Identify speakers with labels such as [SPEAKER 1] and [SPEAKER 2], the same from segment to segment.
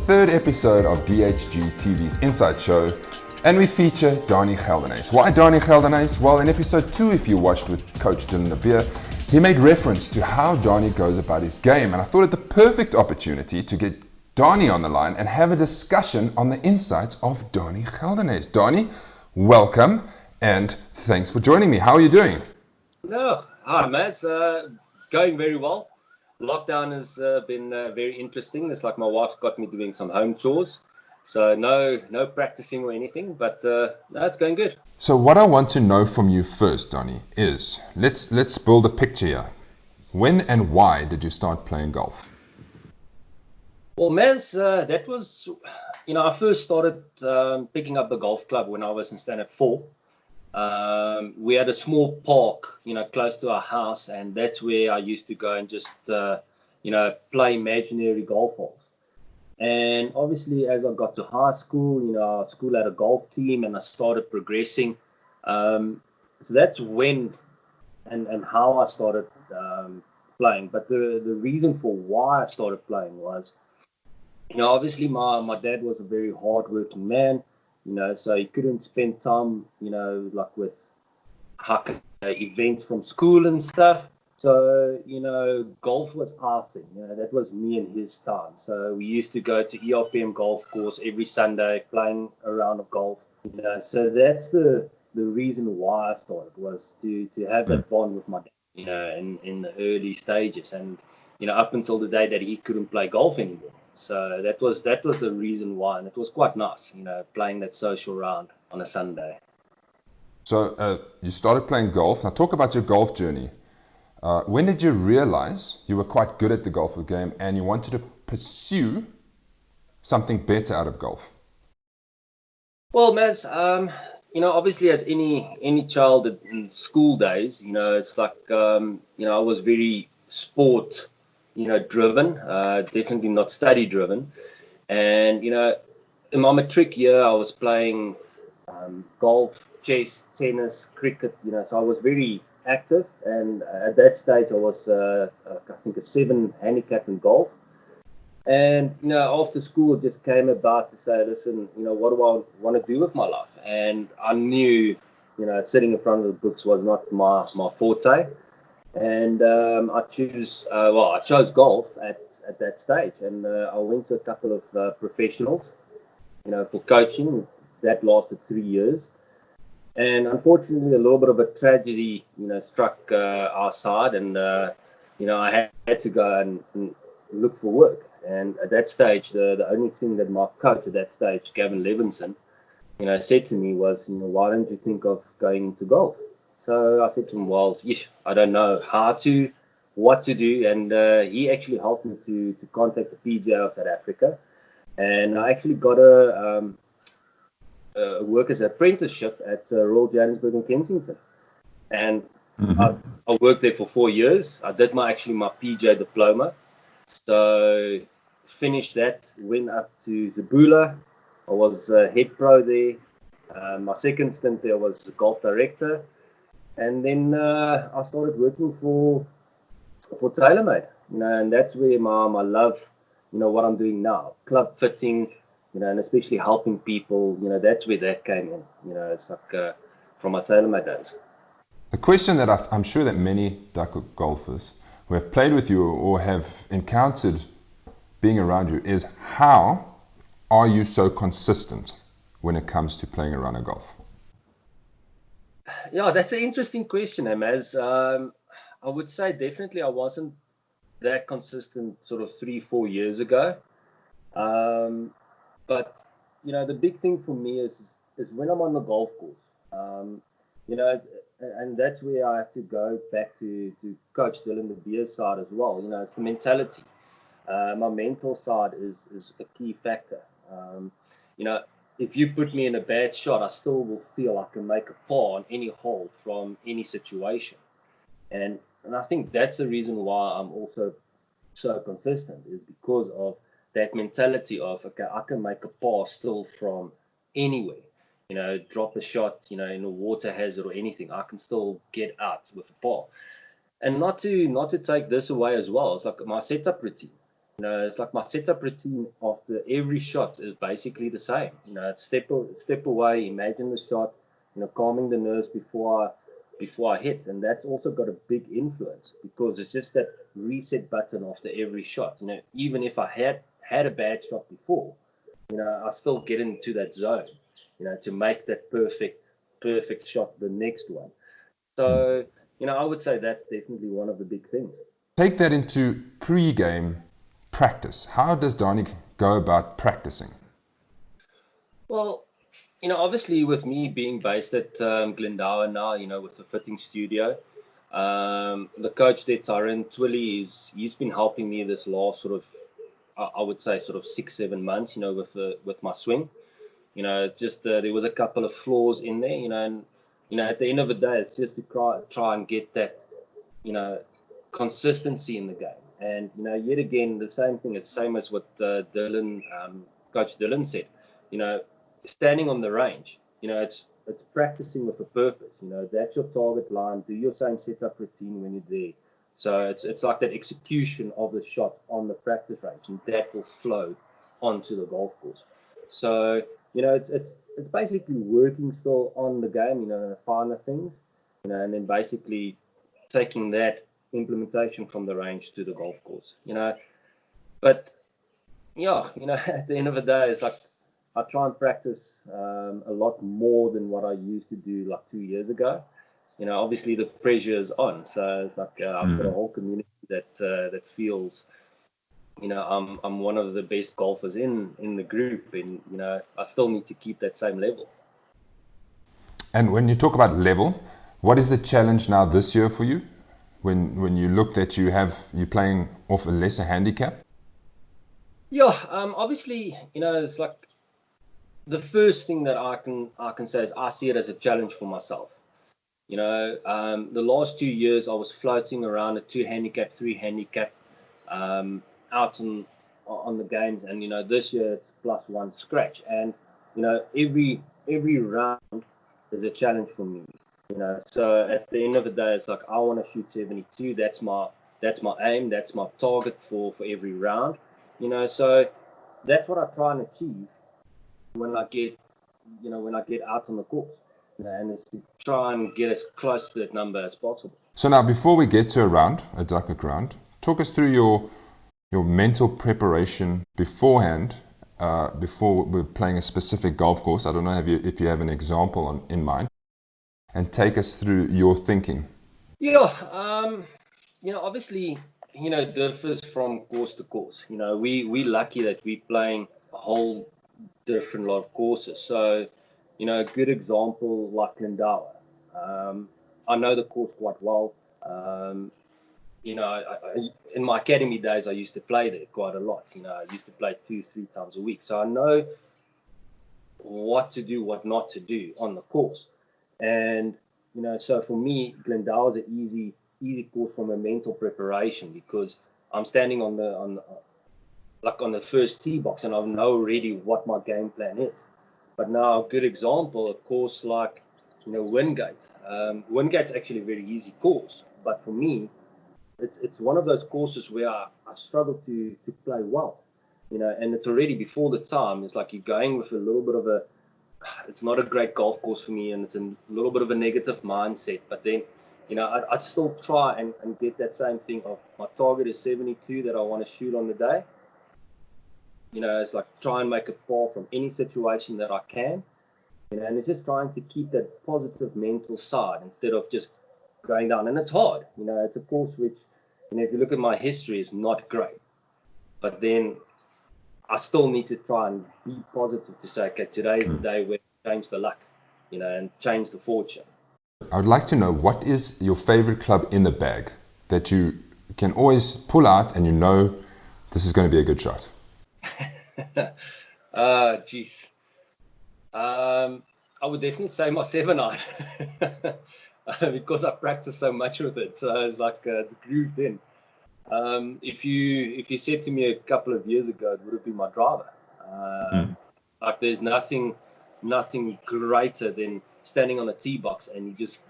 [SPEAKER 1] third episode of DHG TV's Inside Show, and we feature Danie Geldenhuys. Why Danie Geldenhuys? Well, in episode 2, if you watched with Coach Dylan, he made reference to how Danie goes about his game, and I thought it the perfect opportunity to get Danie on the line and have a discussion on the insights of Danie Geldenhuys. Danie, welcome, and thanks for joining me. How are you doing?
[SPEAKER 2] Hi, Matt. Going very well. Lockdown has been very interesting. It's like my wife's got me doing some home chores. So no practicing or anything, but it's going good.
[SPEAKER 1] So what I want to know from you first, Danie, is let's build a picture here. When and why did you start playing golf?
[SPEAKER 2] Well, Maz, that was, I first started picking up the golf club when I was in standard 4. We had a small park, close to our house, and that's where I used to go and just, play imaginary golf holes. And obviously, as I got to high school, our school had a golf team, and I started progressing. So that's when and how I started playing. But the reason for why I started playing was, obviously my dad was a very hardworking man. So he couldn't spend time, like with events from school and stuff. So, golf was our thing. That was me and his time. So we used to go to ERPM golf course every Sunday, playing a round of golf. So that's the reason why I started, was to have that bond with my dad, in the early stages, and up until the day that he couldn't play golf anymore. So that was the reason why, and it was quite nice, playing that social round on a Sunday.
[SPEAKER 1] So you started playing golf. Now talk about your golf journey. When did you realize you were quite good at the golf game and you wanted to pursue something better out of golf?
[SPEAKER 2] Well, Maz, obviously as any child in school days, it's like, I was very sport driven, definitely not study driven. And, in my matric year, I was playing golf, chess, tennis, cricket, so I was very active. And at that stage, I was, I think, a 7 handicap in golf. And, after school, it just came about to say, listen, what do I want to do with my life? And I knew, sitting in front of the books was not my forte. And I chose golf at that stage, and I went to a couple of professionals, for coaching. That lasted 3 years, and unfortunately, a little bit of a tragedy, struck our side, and I had to go and look for work. And at that stage, the only thing that my coach at that stage, Gavin Levinson, said to me was, why don't you think of going into golf? So I said to him, well, yes, I don't know what to do. And he actually helped me to contact the PGA of South Africa. And I actually got a work as an apprenticeship at Royal Johannesburg in Kensington. And I worked there for 4 years. I did my PGA diploma. So finished that, went up to Zabula. I was head pro there. My second stint there was the golf director. And then I started working for TaylorMade, and that's where my love, what I'm doing now, club fitting, and especially helping people, that's where that came in. It's like from my TaylorMade days.
[SPEAKER 1] The question that I'm sure that many Duckhook golfers who have played with you or have encountered being around you is, how are you so consistent when it comes to playing a round of golf?
[SPEAKER 2] Yeah, that's an interesting question, Amaz. I would say definitely I wasn't that consistent sort of 3-4 years ago. But, the big thing for me is when I'm on the golf course, and that's where I have to go back to Coach Dylan side as well. It's the mentality. My mental side is a key factor. If you put me in a bad shot, I still will feel I can make a par on any hole from any situation. And I think that's the reason why I'm also so consistent, is because of that mentality of, okay, I can make a par still from anywhere. Drop a shot, in a water hazard or anything, I can still get out with a par. And not to take this away as well, it's like my setup routine. It's like my setup routine after every shot is basically the same. It's step away, imagine the shot, calming the nerves before I hit, and that's also got a big influence because it's just that reset button after every shot. Even if I had a bad shot before, I still get into that zone, to make that perfect shot the next one. So, I would say that's definitely one of the big things.
[SPEAKER 1] Take that into pre-game practice. How does Danie go about practicing?
[SPEAKER 2] Well, obviously with me being based at Glendower now, with the fitting studio, the coach there, Tyrone Twilly, he's been helping me this last sort of, I would say sort of 6-7 months, with my swing. Just there was a couple of flaws in there, and at the end of the day, it's just to try and get that, consistency in the game. And yet again, the same as what Coach Dylan said. Standing on the range, it's practicing with a purpose. That's your target line. Do your same setup routine when you're there. So it's like that execution of the shot on the practice range, and that will flow onto the golf course. So it's basically working still on the game, the finer things, and then basically taking that implementation from the range to the golf course. But yeah, at the end of the day, it's like I try and practice a lot more than what I used to do like 2 years ago. Obviously the pressure is on, so it's like I've got a whole community that feels, I'm one of the best golfers in the group, and I still need to keep that same level.
[SPEAKER 1] And when you talk about level, what is the challenge now this year for you? When you look that you're playing off a lesser handicap?
[SPEAKER 2] Yeah, obviously, it's like the first thing that I can say is I see it as a challenge for myself. The last 2 years I was floating around a 2 handicap, 3 handicap, out on the games, and this year it's +1 scratch, and every round is a challenge for me. So at the end of the day, it's like I want to shoot 72. That's my aim. That's my target for every round. So that's what I try and achieve when I get out on the course, and it's to try and get as close to that number as possible.
[SPEAKER 1] So now, before we get to a Duckhook round, talk us through your mental preparation beforehand, before we're playing a specific golf course. I don't know if you have an example in mind, and take us through your thinking.
[SPEAKER 2] Yeah, obviously, it differs from course to course. We're lucky that we're playing a whole different lot of courses. So, a good example like Glendower. I know the course quite well. In my academy days, I used to play there quite a lot. I used to play 2-3 times a week. So I know what to do, what not to do on the course. And, so for me, Glendower is an easy course from a mental preparation, because I'm standing on the first tee box, and I know already what my game plan is. But now a good example, a course like, Wingate. Wingate's actually a very easy course, but for me, it's one of those courses where I struggle to play well, and it's already before the time. It's like you're going with a little bit of it's not a great golf course for me, and it's a little bit of a negative mindset. But then, I'd still try and get that same thing of my target is 72 that I want to shoot on the day. It's like try and make a par from any situation that I can, and it's just trying to keep that positive mental side instead of just going down. And it's hard, it's a course which, if you look at my history, is not great. But then I still need to try and be positive to say, okay, today's the day where we change the luck, and change the fortune.
[SPEAKER 1] I would like to know, what is your favorite club in the bag that you can always pull out and this is going to be a good shot?
[SPEAKER 2] Geez. I would definitely say my 7-iron because I practice so much with it. So it's like the grooved in. If you said to me a couple of years ago, it would have been my driver. Like there's nothing greater than standing on a tee box and you just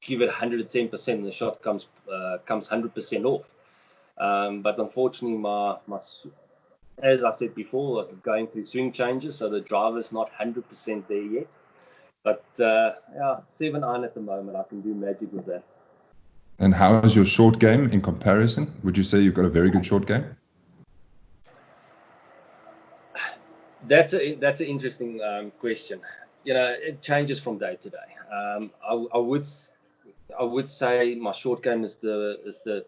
[SPEAKER 2] give it 110% and the shot comes 100% off. But unfortunately, as I said before, I was going through swing changes, so the driver's not 100% there yet. But 7-iron at the moment, I can do magic with that.
[SPEAKER 1] And how is your short game in comparison? Would you say you've got a very good short game?
[SPEAKER 2] That's an interesting question. It changes from day to day. I would say my short game is the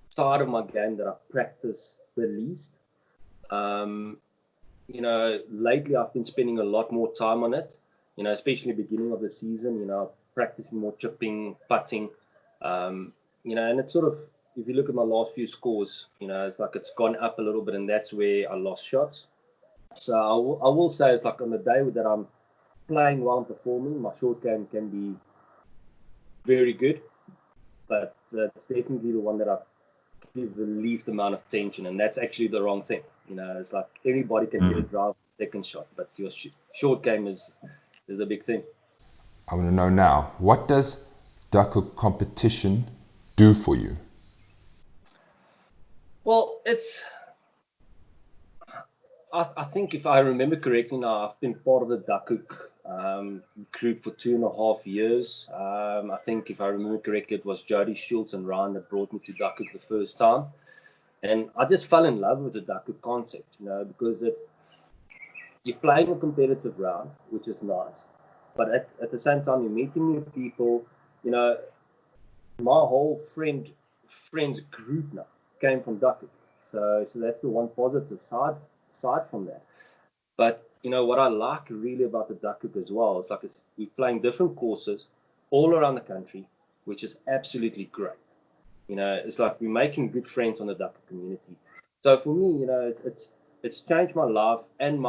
[SPEAKER 2] side of my game that I practice the least. Lately I've been spending a lot more time on it. Especially beginning of the season. Practicing more chipping, putting. And it's sort of, if you look at my last few scores, it's like it's gone up a little bit, and that's where I lost shots. So I will say it's like on the day that I'm playing well and performing, my short game can be very good, but it's definitely the one that I give the least amount of attention, and that's actually the wrong thing. It's like everybody can get a drive second shot, but your short game is a big thing.
[SPEAKER 1] I want to know now, what does Duckhook competition do for you?
[SPEAKER 2] Well, I think if I remember correctly now, I've been part of the Duckhook group for 2.5 years. I think if I remember correctly, it was Jody Schultz and Ryan that brought me to Duckhook the first time. And I just fell in love with the Duckhook concept, because you're playing a competitive round, which is nice. But at the same time, you're meeting new people. My whole friends group now came from Duckhook. So that's the one positive side from that. But what I like really about the Duckhook as well is we're playing different courses all around the country, which is absolutely great. It's like we're making good friends on the Duckhook community. So for me, it's changed my life and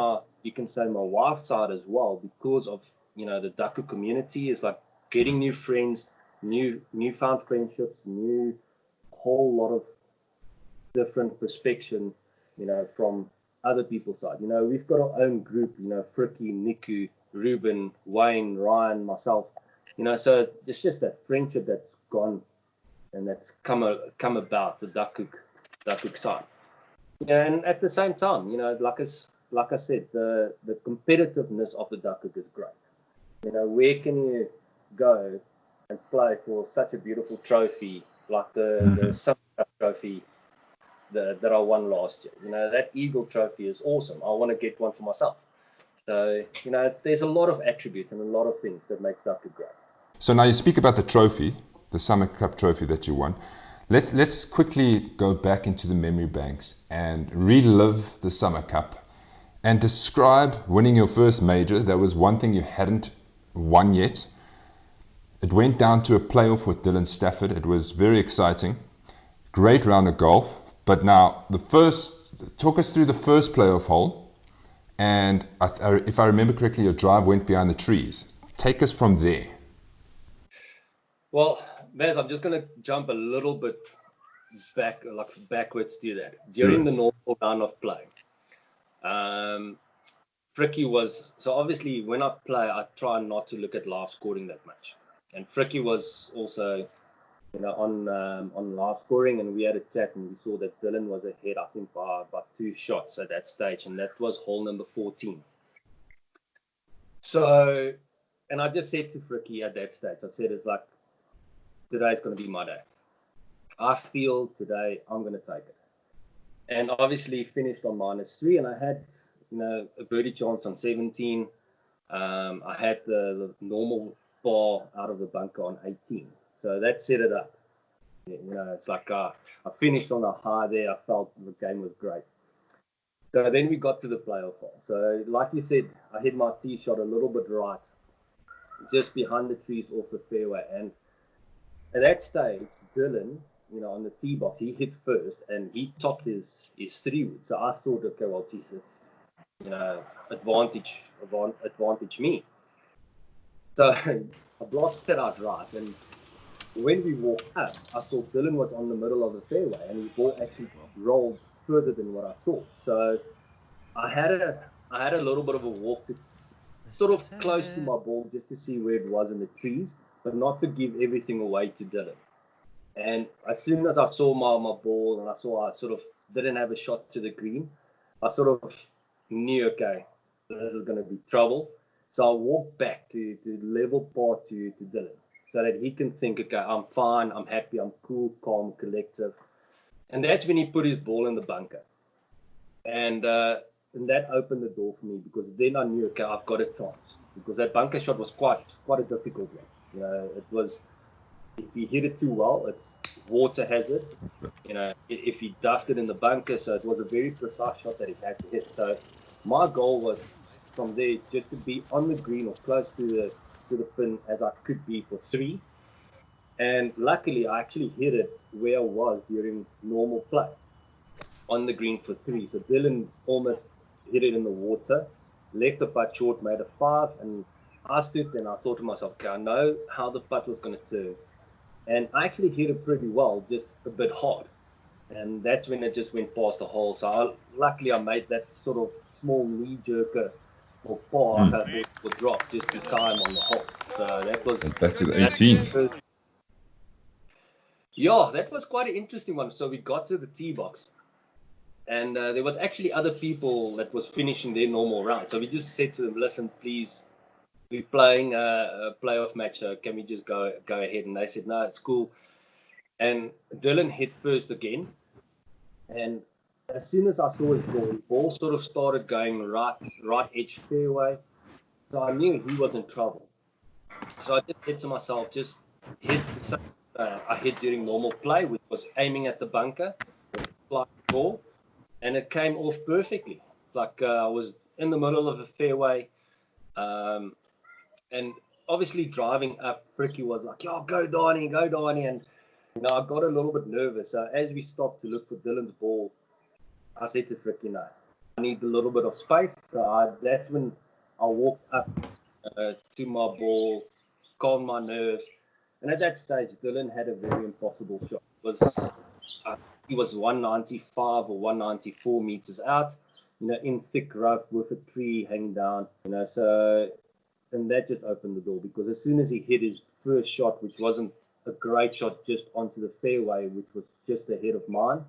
[SPEAKER 2] you can say my wife's side as well, because of the Duckhook community is like getting new friends, newfound friendships, new whole lot of different perspectives, from other people's side. We've got our own group, Frikkie, Niku, Ruben, Wayne, Ryan, myself, so it's just that friendship that's gone and that's come about the Duckhook side. And at the same time, like I said, the competitiveness of the Duckhook is great. Where can you go and play for such a beautiful trophy like the Summer Cup trophy that I won last year? That Eagle trophy is awesome. I want to get one for myself. So, there's a lot of attributes and a lot of things that make Duckhook great.
[SPEAKER 1] So now you speak about the trophy, the Summer Cup trophy that you won. Let's quickly go back into the memory banks and relive the Summer Cup and describe winning your first major. That was one thing you hadn't won yet. It went down to a playoff with Dylan Stafford. It was very exciting. Great round of golf. But now, talk us through the first playoff hole. And if I remember correctly, your drive went behind the trees. Take us from there.
[SPEAKER 2] Well, Maz, I'm just going to jump a little bit backwards to that. During the normal round of play, Frikkie was, so obviously when I play, I try not to look at live scoring that much. And Frikkie was also, on live scoring, and we had a chat and we saw that Dylan was ahead, I think, by 2 shots at that stage, and that was hole number 14. So, and I just said to Frikkie at that stage, I said, it's like, today's going to be my day. I feel today I'm going to take it. And obviously finished on -3, and I had, a birdie chance on 17. I had the normal par out of the bunker on 18. So that set it up. It's like I finished on a high there. I felt the game was great. So then we got to the playoff hole. So like you said, I hit my tee shot a little bit right, just behind the trees off the fairway. And at that stage, Dylan, on the tee box, he hit first and he topped his 3-wood. So I thought, okay, well, Jesus, advantage me. So I blasted out right, and when we walked up, I saw Dylan was on the middle of the fairway, and his ball actually rolled further than what I thought. So I had a little bit of a walk to sort of close to my ball just to see where it was in the trees, but not to give everything away to Dylan. And as soon as I saw my ball and I saw I sort of didn't have a shot to the green, I sort of knew, okay, this is going to be trouble. So I walked back to level par to Dylan so that he can think, okay, I'm fine, I'm happy, I'm cool, calm, collective. And that's when he put his ball in the bunker. And that opened the door for me, because then I knew, okay, I've got a chance. Because that bunker shot was quite a difficult one. You know, it was, if he hit it too well, it's water hazard. You know, if he duffed it in the bunker, so it was a very precise shot that he had to hit. So my goal was from there just to be on the green or close to the pin as I could be for 3. And luckily, I actually hit it where I was during normal play on the green for 3. So Dylan almost hit it in the water, left the putt short, made a 5, and I stood and I thought to myself, okay, I know how the putt was going to turn. And I actually hit it pretty well, just a bit hard. And that's when it just went past the hole. So luckily I made that sort of small knee jerker or par I thought would drop just in time on the hole. So that was...
[SPEAKER 1] Back to the 18th.
[SPEAKER 2] Yeah, that was quite an interesting one. So we got to the tee box. And there was actually other people that was finishing their normal round. So we just said to them, listen, please, we're playing a playoff match. So can we just go ahead? And they said, no, it's cool. And Dylan hit first again. And as soon as I saw his ball sort of started going right edge fairway. So I knew he was in trouble. So I just said to myself, just hit the same I hit during normal play, which was aiming at the bunker with a fly ball. And it came off perfectly. Like I was in the middle of a fairway. And obviously driving up, Fricky was like, yo, go Danie. And I got a little bit nervous. So as we stopped to look for Dylan's ball, I said to Fricky, no, I need a little bit of space. So that's when I walked up to my ball, calmed my nerves. And at that stage, Dylan had a very impossible shot. He was 195 or 194 meters out, in thick rough with a tree hanging down, so, and that just opened the door, because as soon as he hit his first shot, which wasn't a great shot, just onto the fairway, which was just ahead of mine,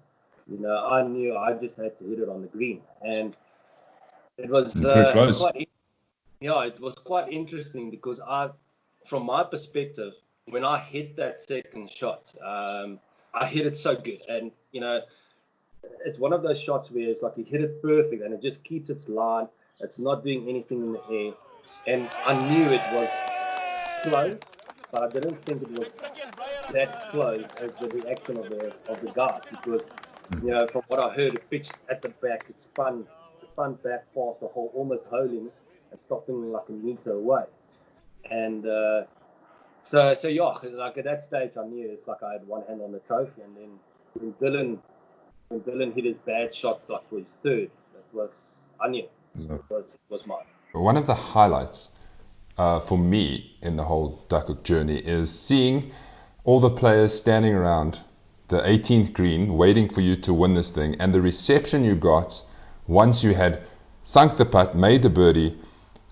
[SPEAKER 2] I knew I just had to hit it on the green. And it was it was quite interesting, because from my perspective, when I hit that second shot, I hit it so good. And, it's one of those shots where it's like you hit it perfect and it just keeps its line. It's not doing anything in the air. And I knew it was close, but I didn't think it was that close as the reaction of the guys. Because, from what I heard, it pitched at the back. It spun back past the hole, almost holing and stopping like a meter away. And so yeah, like at that stage, I knew it's like I had one hand on the trophy. And then when Dylan hit his bad shot like for his third, I knew it was mine.
[SPEAKER 1] One of the highlights for me in the whole Duckhook journey is seeing all the players standing around the 18th green waiting for you to win this thing, and the reception you got once you had sunk the putt, made the birdie,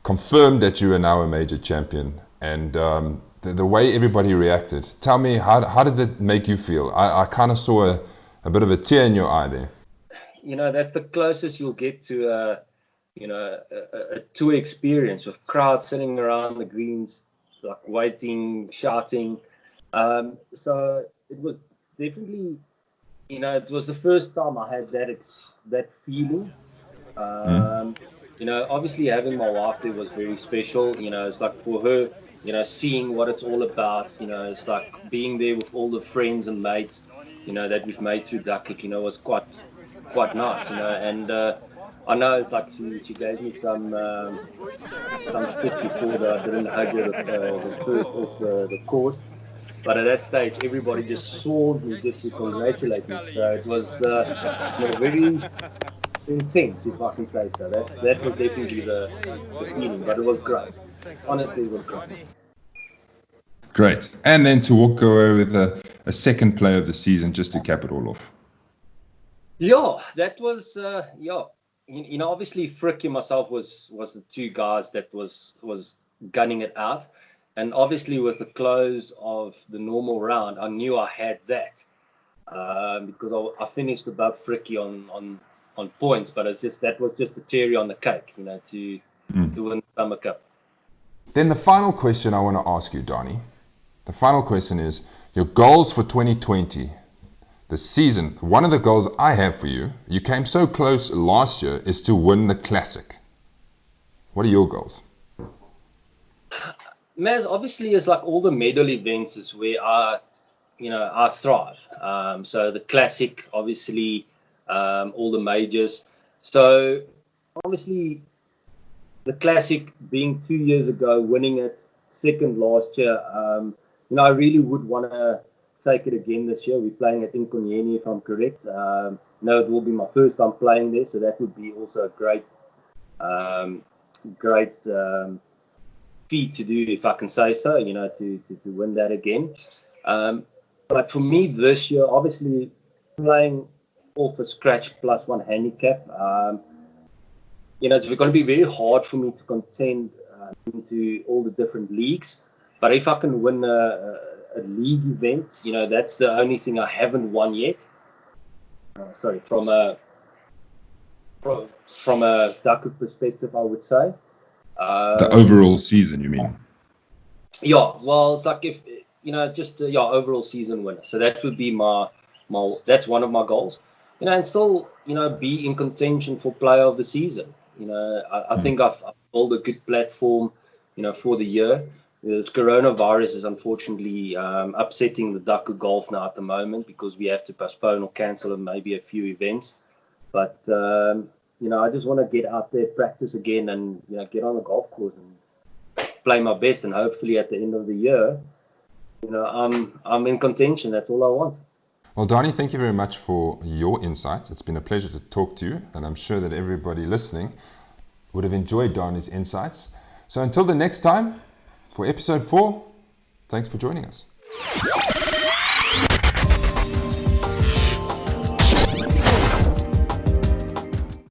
[SPEAKER 1] confirmed that you are now a major champion, and the way everybody reacted. Tell me, how did that make you feel? I kind of saw a bit of a tear in your eye there.
[SPEAKER 2] That's the closest you'll get to a tour experience, with crowds sitting around the greens, like waiting, shouting. So it was definitely, it was the first time I had that feeling. Obviously having my wife there was very special. It's like for her, seeing what it's all about. It's like being there with all the friends and mates, that we've made through Duckhook, was quite nice, and I know it's like she gave me some stick before that I didn't hug her the first off the course, but at that stage everybody just saw me just to congratulate me, so it was very intense, if I can say so. That was definitely the feeling, but it was great. Honestly, it was great.
[SPEAKER 1] Great. And then to walk away with a second play of the season, just to cap it all off.
[SPEAKER 2] Yeah, that was obviously Frick and myself was the two guys that was gunning it out, And obviously with the close of the normal round, I knew I had that because I finished above Fricky on points, but that was just the cherry on the cake, to win the Summer Cup.
[SPEAKER 1] Then the final question I want to ask you, Danie. The final question is your goals for 2020, the season. One of the goals I have for you, you came so close last year, is to win the Classic. What are your goals?
[SPEAKER 2] Maz, obviously, it's like all the medal events is where I thrive. So the Classic, obviously, all the majors. So obviously, the Classic being 2 years ago, winning it second last year, I really would want to take it again this year. We're playing at Nkonyeni, if I'm correct. No, it will be my first time playing there, so that would be also a great feat to do, if I can say so, to win that again. But for me this year, obviously playing off a scratch plus one handicap, it's going to be very hard for me to contend into all the different leagues. But if I can win a league event, that's the only thing I haven't won yet. From a Duckhook perspective, I would say.
[SPEAKER 1] The overall season, you mean?
[SPEAKER 2] Yeah, well, it's like overall season winner. So that would be that's one of my goals. And still, be in contention for player of the season. I think I've built a good platform, for the year. This coronavirus is unfortunately upsetting the Duckhook Golf now at the moment because we have to postpone or cancel maybe a few events. But, I just want to get out there, practice again and, get on the golf course and play my best. And hopefully at the end of the year, I'm in contention. That's all I want.
[SPEAKER 1] Well, Danie, thank you very much for your insights. It's been a pleasure to talk to you, and I'm sure that everybody listening would have enjoyed Danie's insights. So until the next time, for episode 4, thanks for joining us.